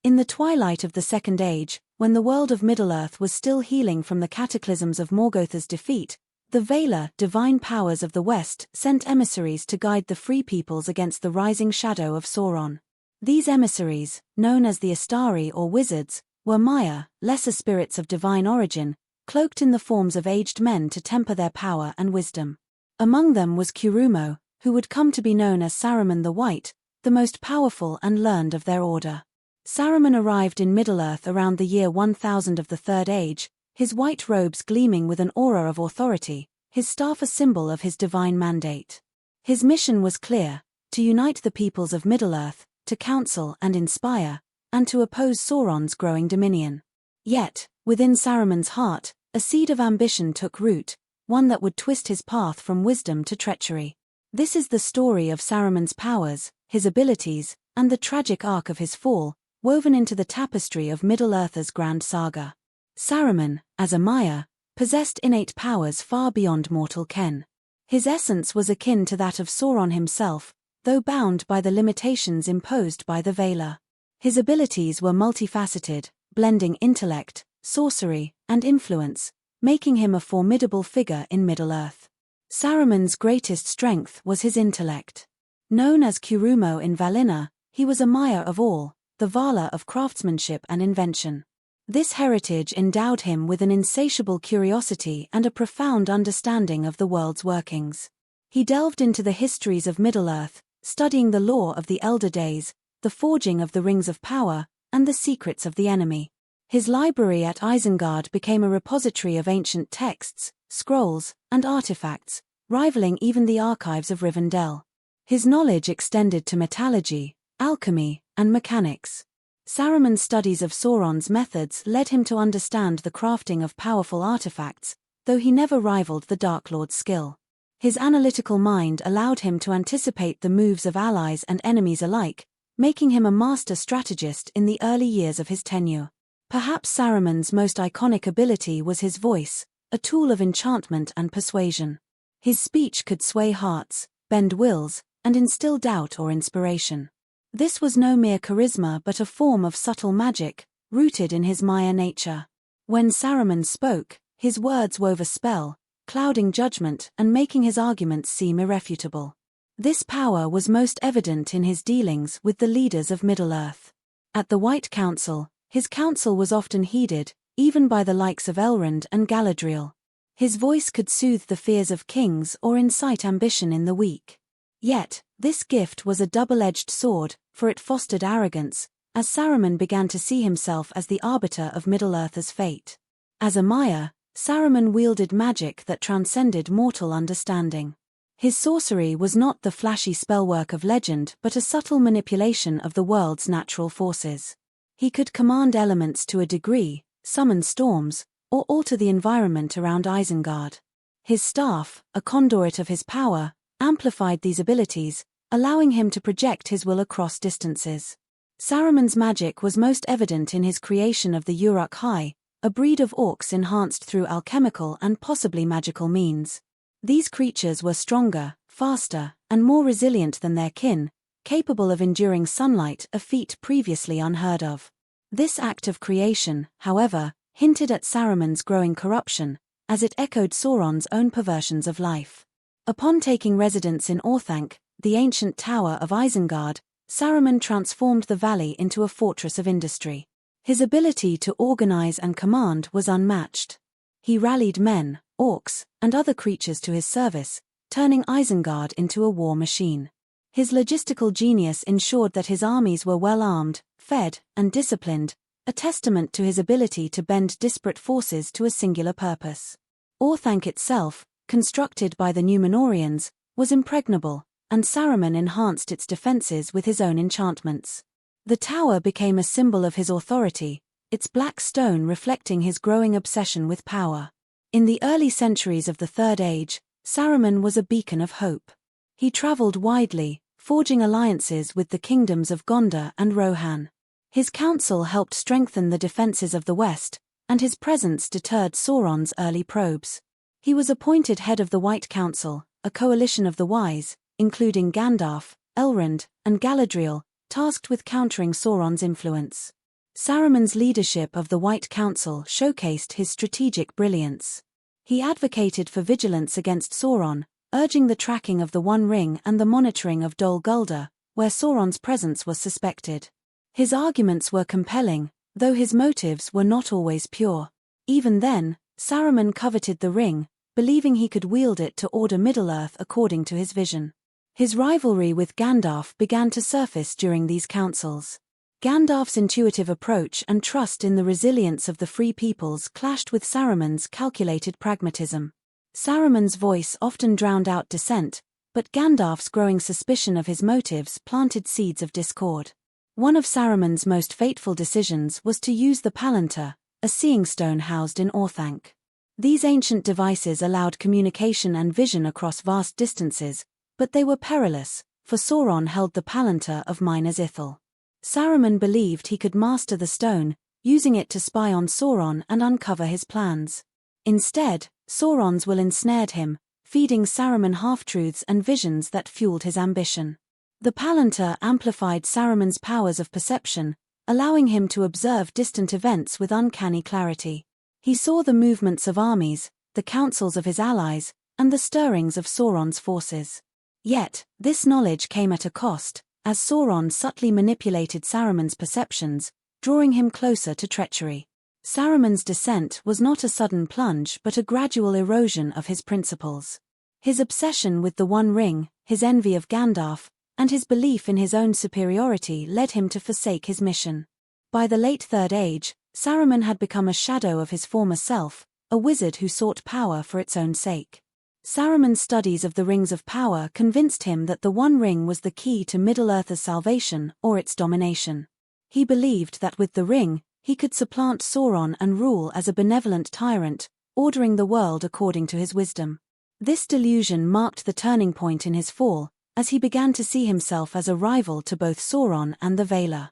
In the twilight of the Second Age, when the world of Middle-earth was still healing from the cataclysms of Morgotha's defeat, the Valar, divine powers of the West, sent emissaries to guide the Free Peoples against the rising shadow of Sauron. These emissaries, known as the Astari or Wizards, were Maya, lesser spirits of divine origin, cloaked in the forms of aged men to temper their power and wisdom. Among them was Curumo, who would come to be known as Saruman the White, the most powerful and learned of their order. Saruman arrived in Middle-earth around the year 1000 of the Third Age, his white robes gleaming with an aura of authority, his staff a symbol of his divine mandate. His mission was clear: to unite the peoples of Middle-earth, to counsel and inspire, and to oppose Sauron's growing dominion. Yet, within Saruman's heart, a seed of ambition took root, one that would twist his path from wisdom to treachery. This is the story of Saruman's powers, his abilities, and the tragic arc of his fall, woven into the tapestry of Middle-earth's grand saga. Saruman, as a Maya, possessed innate powers far beyond mortal ken. His essence was akin to that of Sauron himself, though bound by the limitations imposed by the Valar. His abilities were multifaceted, blending intellect, sorcery, and influence, making him a formidable figure in Middle-earth. Saruman's greatest strength was his intellect. Known as Curumo in Valinor, he was a Maya of all, the Vala of craftsmanship and invention. This heritage endowed him with an insatiable curiosity and a profound understanding of the world's workings. He delved into the histories of Middle-earth, studying the lore of the Elder Days, the forging of the Rings of Power, and the secrets of the enemy. His library at Isengard became a repository of ancient texts, scrolls, and artifacts, rivaling even the archives of Rivendell. His knowledge extended to metallurgy, alchemy, and mechanics. Saruman's studies of Sauron's methods led him to understand the crafting of powerful artifacts, though he never rivaled the Dark Lord's skill. His analytical mind allowed him to anticipate the moves of allies and enemies alike, making him a master strategist in the early years of his tenure. Perhaps Saruman's most iconic ability was his voice, a tool of enchantment and persuasion. His speech could sway hearts, bend wills, and instill doubt or inspiration. This was no mere charisma but a form of subtle magic, rooted in his Maya nature. When Saruman spoke, his words wove a spell, clouding judgment and making his arguments seem irrefutable. This power was most evident in his dealings with the leaders of Middle-earth. At the White Council, his counsel was often heeded, even by the likes of Elrond and Galadriel. His voice could soothe the fears of kings or incite ambition in the weak. Yet, this gift was a double-edged sword, for it fostered arrogance, as Saruman began to see himself as the arbiter of Middle-earth's fate. As a Maya, Saruman wielded magic that transcended mortal understanding. His sorcery was not the flashy spellwork of legend but a subtle manipulation of the world's natural forces. He could command elements to a degree, summon storms, or alter the environment around Isengard. His staff, a conduit of his power, amplified these abilities, allowing him to project his will across distances. Saruman's magic was most evident in his creation of the uruk-hai, a breed of orcs enhanced through alchemical and possibly magical means. These creatures were stronger, faster, and more resilient than their kin, capable of enduring sunlight, a feat previously unheard of. This act of creation, however, hinted at Saruman's growing corruption, as it echoed Sauron's own perversions of life. Upon taking residence in Orthanc, the ancient tower of Isengard, Saruman transformed the valley into a fortress of industry. His ability to organize and command was unmatched. He rallied men, orcs, and other creatures to his service, turning Isengard into a war machine. His logistical genius ensured that his armies were well armed, fed, and disciplined, a testament to his ability to bend disparate forces to a singular purpose. Orthanc itself, constructed by the Númenóreans, was impregnable, and Saruman enhanced its defenses with his own enchantments. The tower became a symbol of his authority, its black stone reflecting his growing obsession with power. In the early centuries of the Third Age, Saruman was a beacon of hope. He traveled widely, forging alliances with the kingdoms of Gondor and Rohan. His counsel helped strengthen the defenses of the West, and his presence deterred Sauron's early probes. He was appointed head of the White Council, a coalition of the wise, including Gandalf, Elrond, and Galadriel, tasked with countering Sauron's influence. Saruman's leadership of the White Council showcased his strategic brilliance. He advocated for vigilance against Sauron, urging the tracking of the One Ring and the monitoring of Dol Guldur, where Sauron's presence was suspected. His arguments were compelling, though his motives were not always pure. Even then, Saruman coveted the ring, believing he could wield it to order Middle-earth according to his vision. His rivalry with Gandalf began to surface during these councils. Gandalf's intuitive approach and trust in the resilience of the Free Peoples clashed with Saruman's calculated pragmatism. Saruman's voice often drowned out dissent, but Gandalf's growing suspicion of his motives planted seeds of discord. One of Saruman's most fateful decisions was to use the Palantir, a seeing stone housed in Orthanc. These ancient devices allowed communication and vision across vast distances, but they were perilous, for Sauron held the Palantir of Minas Ithil. Saruman believed he could master the stone, using it to spy on Sauron and uncover his plans. Instead, Sauron's will ensnared him, feeding Saruman half-truths and visions that fueled his ambition. The Palantir amplified Saruman's powers of perception, allowing him to observe distant events with uncanny clarity. He saw the movements of armies, the councils of his allies, and the stirrings of Sauron's forces. Yet, this knowledge came at a cost, as Sauron subtly manipulated Saruman's perceptions, drawing him closer to treachery. Saruman's descent was not a sudden plunge but a gradual erosion of his principles. His obsession with the One Ring, his envy of Gandalf, and his belief in his own superiority led him to forsake his mission. By the late Third Age, Saruman had become a shadow of his former self, a wizard who sought power for its own sake. Saruman's studies of the Rings of Power convinced him that the One Ring was the key to Middle-earth's salvation or its domination. He believed that with the ring, he could supplant Sauron and rule as a benevolent tyrant, ordering the world according to his wisdom. This delusion marked the turning point in his fall, as he began to see himself as a rival to both Sauron and the Valar.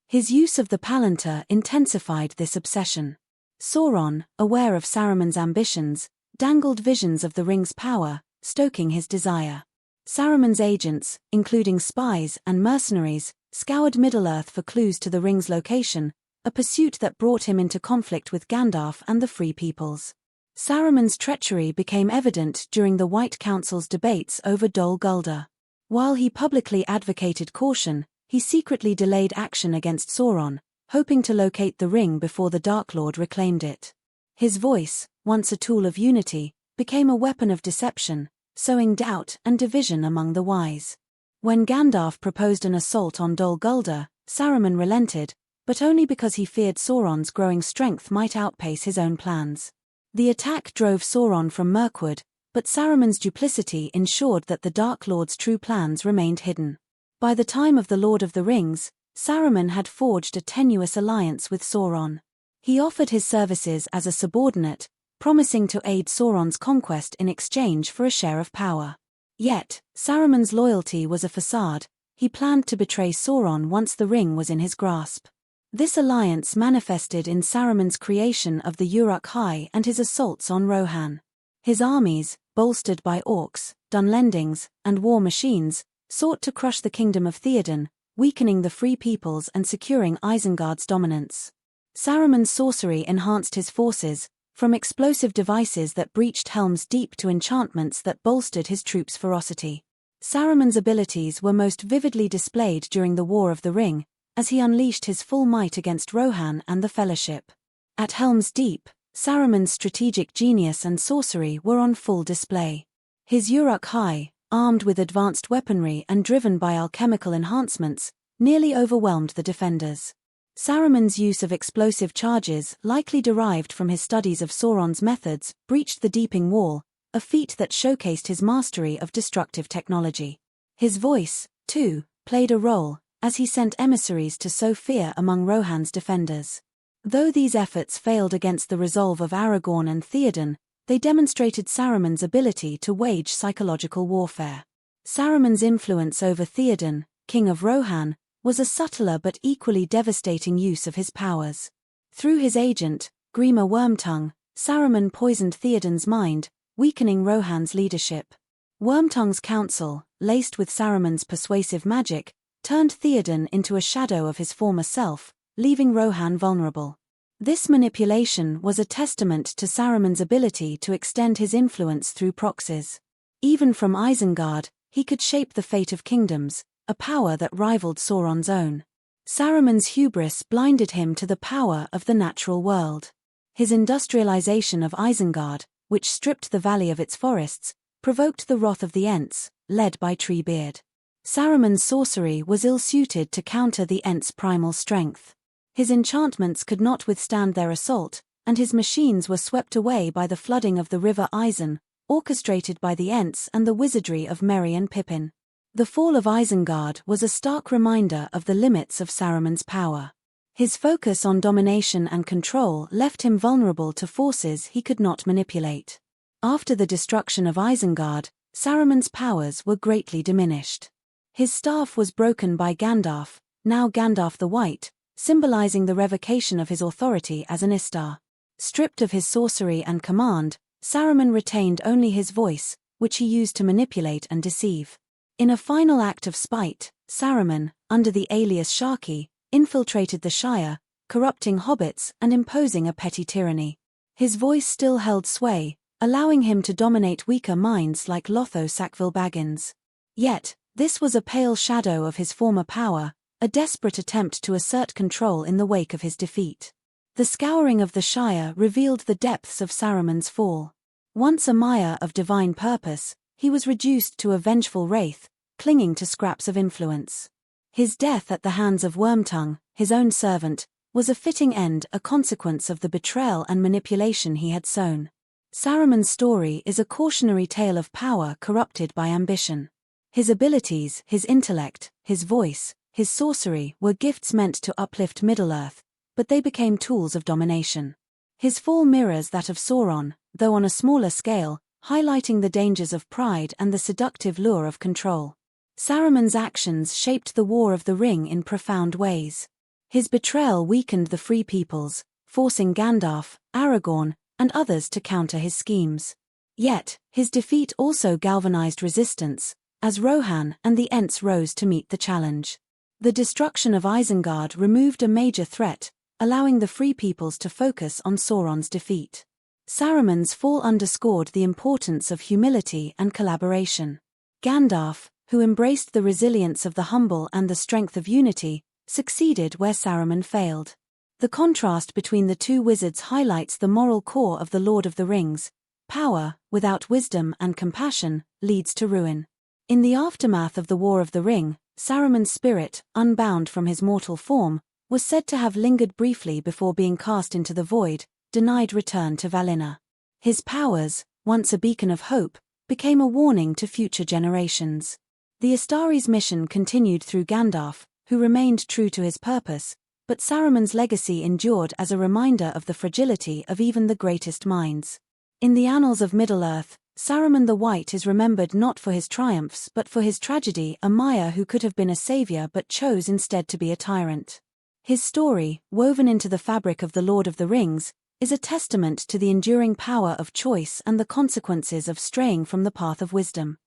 His use of the Palantir intensified this obsession. Sauron, aware of Saruman's ambitions, dangled visions of the ring's power, stoking his desire. Saruman's agents, including spies and mercenaries, scoured Middle-earth for clues to the ring's location, a pursuit that brought him into conflict with Gandalf and the Free Peoples. Saruman's treachery became evident during the White Council's debates over Dol Guldur. While he publicly advocated caution, he secretly delayed action against Sauron, hoping to locate the ring before the Dark Lord reclaimed it. His voice, once a tool of unity, became a weapon of deception, sowing doubt and division among the wise. When Gandalf proposed an assault on Dol Guldur, Saruman relented, but only because he feared Sauron's growing strength might outpace his own plans. The attack drove Sauron from Mirkwood, but Saruman's duplicity ensured that the Dark Lord's true plans remained hidden. By the time of the Lord of the Rings, Saruman had forged a tenuous alliance with Sauron. He offered his services as a subordinate, promising to aid Sauron's conquest in exchange for a share of power. Yet, Saruman's loyalty was a facade. He planned to betray Sauron once the ring was in his grasp. This alliance manifested in Saruman's creation of the uruk-hai and his assaults on Rohan. His armies, bolstered by orcs, Dunlendings, and war machines, sought to crush the kingdom of Theoden, weakening the Free Peoples and securing Isengard's dominance. Saruman's sorcery enhanced his forces, from explosive devices that breached Helm's Deep to enchantments that bolstered his troops' ferocity. Saruman's abilities were most vividly displayed during the War of the Ring, as he unleashed his full might against Rohan and the Fellowship. At Helm's Deep, Saruman's strategic genius and sorcery were on full display. His uruk-hai, armed with advanced weaponry and driven by alchemical enhancements, nearly overwhelmed the defenders. Saruman's use of explosive charges, likely derived from his studies of Sauron's methods, breached the Deeping Wall, a feat that showcased his mastery of destructive technology. His voice, too, played a role, as he sent emissaries to sow fear among Rohan's defenders. Though these efforts failed against the resolve of Aragorn and Theoden, they demonstrated Saruman's ability to wage psychological warfare. Saruman's influence over Theoden, king of Rohan, was a subtler but equally devastating use of his powers. Through his agent, Grima Wormtongue, Saruman poisoned Theoden's mind, weakening Rohan's leadership. Wormtongue's counsel, laced with Saruman's persuasive magic, turned Theoden into a shadow of his former self, leaving Rohan vulnerable. This manipulation was a testament to Saruman's ability to extend his influence through proxies. Even from Isengard, he could shape the fate of kingdoms, a power that rivaled Sauron's own. Saruman's hubris blinded him to the power of the natural world. His industrialization of Isengard, which stripped the valley of its forests, provoked the wrath of the Ents, led by Treebeard. Saruman's sorcery was ill-suited to counter the Ents' primal strength. His enchantments could not withstand their assault, and his machines were swept away by the flooding of the river Isen, orchestrated by the Ents and the wizardry of Merry and Pippin. The fall of Isengard was a stark reminder of the limits of Saruman's power. His focus on domination and control left him vulnerable to forces he could not manipulate. After the destruction of Isengard, Saruman's powers were greatly diminished. His staff was broken by Gandalf, now Gandalf the White, symbolizing the revocation of his authority as an Istar. Stripped of his sorcery and command, Saruman retained only his voice, which he used to manipulate and deceive. In a final act of spite, Saruman, under the alias Sharky, infiltrated the Shire, corrupting hobbits and imposing a petty tyranny. His voice still held sway, allowing him to dominate weaker minds like Lotho Sackville Baggins. Yet, this was a pale shadow of his former power, a desperate attempt to assert control in the wake of his defeat. The scouring of the Shire revealed the depths of Saruman's fall. Once a mire of divine purpose, he was reduced to a vengeful wraith, clinging to scraps of influence. His death at the hands of Wormtongue, his own servant, was a fitting end, a consequence of the betrayal and manipulation he had sown. Saruman's story is a cautionary tale of power corrupted by ambition. His abilities, his intellect, his voice, his sorcery were gifts meant to uplift Middle-earth, but they became tools of domination. His fall mirrors that of Sauron, though on a smaller scale, highlighting the dangers of pride and the seductive lure of control. Saruman's actions shaped the War of the Ring in profound ways. His betrayal weakened the Free Peoples, forcing Gandalf, Aragorn, and others to counter his schemes. Yet, his defeat also galvanized resistance, as Rohan and the Ents rose to meet the challenge. The destruction of Isengard removed a major threat, allowing the Free Peoples to focus on Sauron's defeat. Saruman's fall underscored the importance of humility and collaboration. Gandalf, who embraced the resilience of the humble and the strength of unity, succeeded where Saruman failed. The contrast between the two wizards highlights the moral core of the Lord of the Rings. Power, without wisdom and compassion, leads to ruin. In the aftermath of the War of the Ring, Saruman's spirit, unbound from his mortal form, was said to have lingered briefly before being cast into the void, denied return to Valinor. His powers, once a beacon of hope, became a warning to future generations. The Istari's mission continued through Gandalf, who remained true to his purpose, but Saruman's legacy endured as a reminder of the fragility of even the greatest minds. In the annals of Middle-earth, Saruman the White is remembered not for his triumphs but for his tragedy, a Maya who could have been a savior but chose instead to be a tyrant. His story, woven into the fabric of the Lord of the Rings, is a testament to the enduring power of choice and the consequences of straying from the path of wisdom.